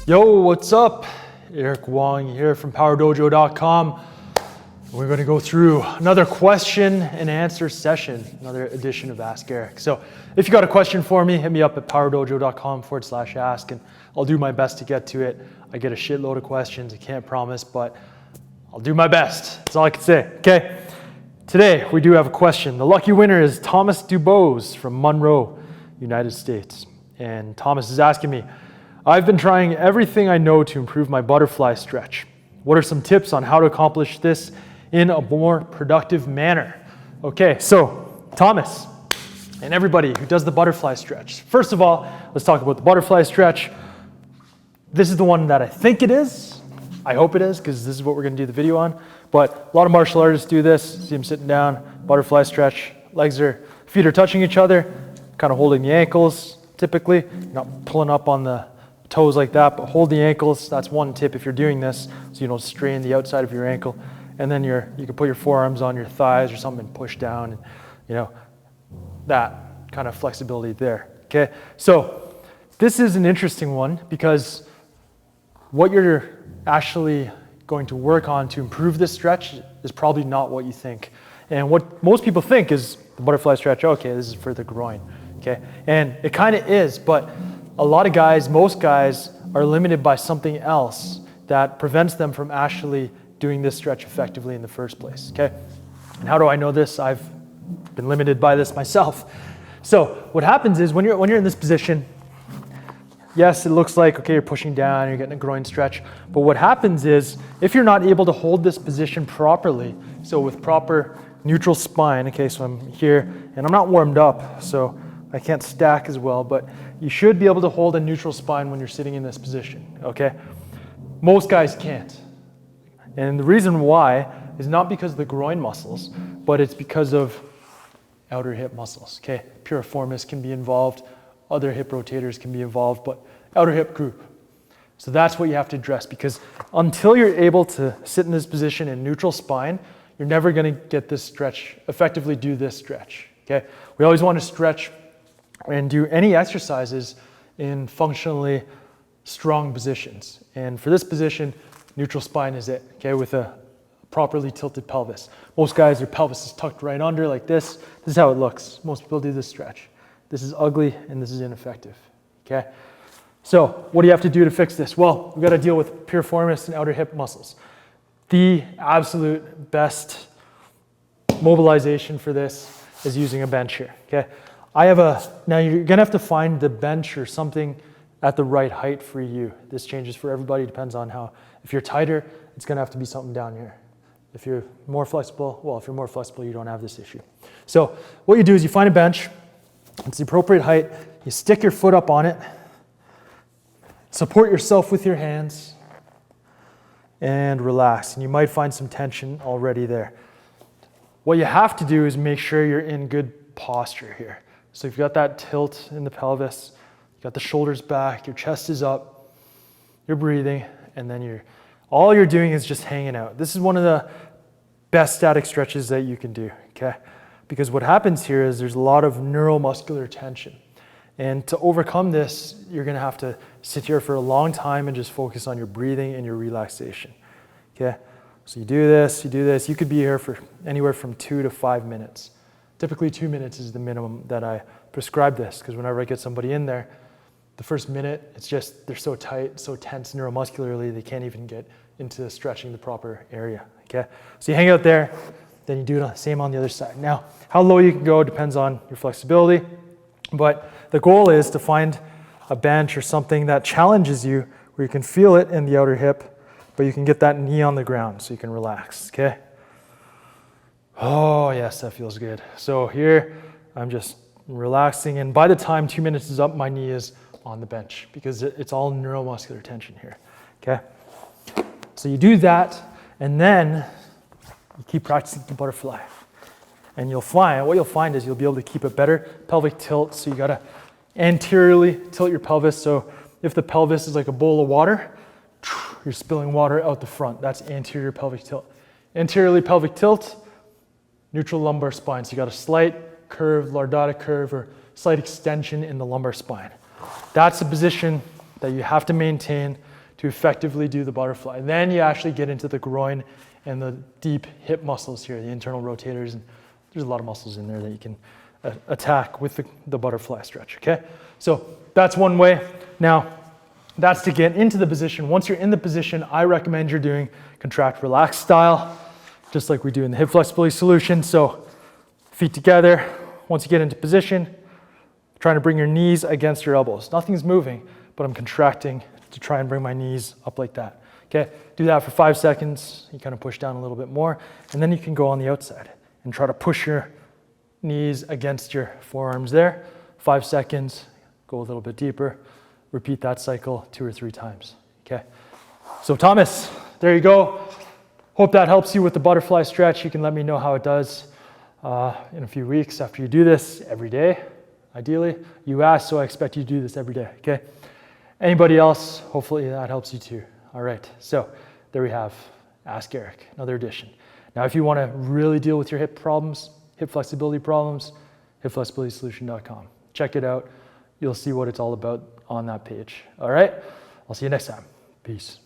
Yo, what's up? Eric Wong here from PowerDojo.com. We're going to go through another question and answer session, another edition of Ask Eric. So if you got a question for me, hit me up at PowerDojo.com/ask and I'll do my best to get to it. I get a shitload of questions, I can't promise, but I'll do my best. That's all I can say, okay? Today, we do have a question. The lucky winner is Thomas Dubose from Monroe, United States. And Thomas is asking me, I've been trying everything I know to improve my butterfly stretch. What are some tips on how to accomplish this in a more productive manner? Okay, so Thomas and everybody who does the butterfly stretch. First of all, let's talk about the butterfly stretch. This is the one that I think it is. I hope it is, because this is what we're going to do the video on. But a lot of martial artists do this. See them sitting down, butterfly stretch. Feet are touching each other, kind of holding the ankles typically. Not pulling up on the toes like that, but hold the ankles. That's one tip if you're doing this, so you don't strain the outside of your ankle. And then you can put your forearms on your thighs or something and push down, and that kind of flexibility there. Okay, so this is an interesting one because what you're actually going to work on to improve this stretch is probably not what you think. And what most people think is the butterfly stretch, okay, this is for the groin, okay? And it kind of is, but a lot of guys, most guys, are limited by something else that prevents them from actually doing this stretch effectively in the first place, okay? And how do I know this? I've been limited by this myself. So what happens is when you're in this position, yes, it looks like, okay, you're pushing down, you're getting a groin stretch, but what happens is if you're not able to hold this position properly, so with proper neutral spine, okay, so I'm here, and I'm not warmed up, so I can't stack as well, but you should be able to hold a neutral spine when you're sitting in this position, okay? Most guys can't. And the reason why is not because of the groin muscles, but it's because of outer hip muscles, okay? Piriformis can be involved, other hip rotators can be involved, but outer hip group. So that's what you have to address, because until you're able to sit in this position in neutral spine, you're never gonna get this stretch, effectively do this stretch, okay? We always wanna stretch and do any exercises in functionally strong positions. And for this position, neutral spine is it, okay, with a properly tilted pelvis. Most guys, their pelvis is tucked right under like this. This is how it looks. Most people do this stretch. This is ugly and this is ineffective, okay? So what do you have to do to fix this? Well, we've got to deal with piriformis and outer hip muscles. The absolute best mobilization for this is using a bench here, okay? Now you're gonna have to find the bench or something at the right height for you. This changes for everybody, depends on how. If you're tighter, it's gonna have to be something down here. If you're more flexible, you don't have this issue. So what you do is you find a bench, it's the appropriate height, you stick your foot up on it, support yourself with your hands, and relax. And you might find some tension already there. What you have to do is make sure you're in good posture here. So you've got that tilt in the pelvis, you've got the shoulders back, your chest is up, you're breathing, and then all you're doing is just hanging out. This is one of the best static stretches that you can do, okay? Because what happens here is there's a lot of neuromuscular tension. And to overcome this, you're gonna have to sit here for a long time and just focus on your breathing and your relaxation, okay? So you do this. You could be here for anywhere from 2 to 5 minutes. Typically 2 minutes is the minimum that I prescribe this, because whenever I get somebody in there, the first minute, it's just, they're so tight, so tense neuromuscularly, they can't even get into stretching the proper area, okay? So you hang out there, then you do the same on the other side. Now, how low you can go depends on your flexibility, but the goal is to find a bench or something that challenges you, where you can feel it in the outer hip, but you can get that knee on the ground so you can relax, okay? Oh yes, that feels good. So here, I'm just relaxing, and by the time 2 minutes is up, my knee is on the bench because it's all neuromuscular tension here, okay? So you do that, and then you keep practicing the butterfly. And what you'll find is you'll be able to keep a better pelvic tilt, so you gotta anteriorly tilt your pelvis, so if the pelvis is like a bowl of water, you're spilling water out the front. That's anterior pelvic tilt. Anteriorly pelvic tilt, neutral lumbar spine. So you got a slight curve, lordotic curve, or slight extension in the lumbar spine. That's a position that you have to maintain to effectively do the butterfly. Then you actually get into the groin and the deep hip muscles here, the internal rotators, and there's a lot of muscles in there that you can attack with the butterfly stretch, okay? So that's one way. Now, that's to get into the position. Once you're in the position, I recommend you're doing contract relax style, just like we do in the hip flexibility solution. So feet together. Once you get into position, trying to bring your knees against your elbows. Nothing's moving, but I'm contracting to try and bring my knees up like that. Okay, do that for 5 seconds. You kind of push down a little bit more, and then you can go on the outside and try to push your knees against your forearms there. 5 seconds, go a little bit deeper. Repeat that cycle 2 or 3 times, okay? So Thomas, there you go. Hope that helps you with the butterfly stretch. You can let me know how it does in a few weeks after you do this every day, ideally. You asked, so I expect you to do this every day, okay? Anybody else, hopefully that helps you too. All right, so there we have Ask Eric, another edition. Now, if you want to really deal with your hip problems, hip flexibility problems, hipflexibilitysolution.com. Check it out. You'll see what it's all about on that page. All right, I'll see you next time. Peace.